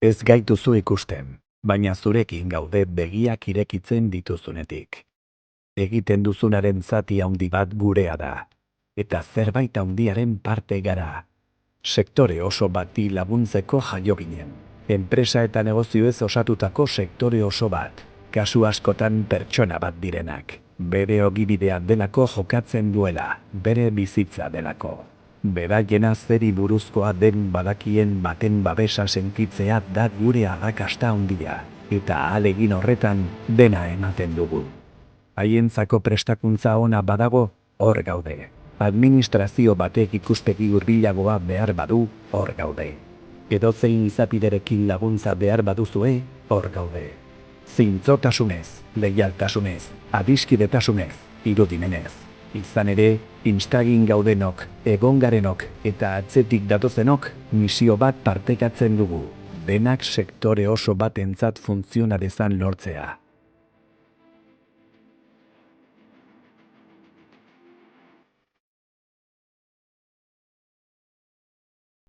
Ez gaituzu ikusten, baina zurekin gaude begiak irekitzen dituzunetik. Egiten duzunaren zati handi bat gurea da, eta zerbait handiaren parte gara. Sektore oso bati laguntzeko jaio ginen. Enpresa eta negozioez osatutako sektore oso bat, kasu askotan pertsona bat direnak. Bere ogibidean delako jokatzen duela, bere bizitza delako. Beraiena zeri buruzkoa den badakien baten babesa sentitzea da gure arrakasta handia, eta ahalegin horretan dena ematen dugu. Haientzako prestakuntza ona badago, hor gaude. Administrazio batek ikuspegi hurbilagoa behar badu, hor gaude. Edozein izapiderekin laguntza behar baduzue, hor gaude. Zintzotasunez, leialtasunez, adiskidetasunez, irudimenez. Izan ere, instagin gaudenok, egongarenok eta atzetik datozenok misio bat partekatzen dugu. Denak sektore oso batentzat funtzionarezan lortzea.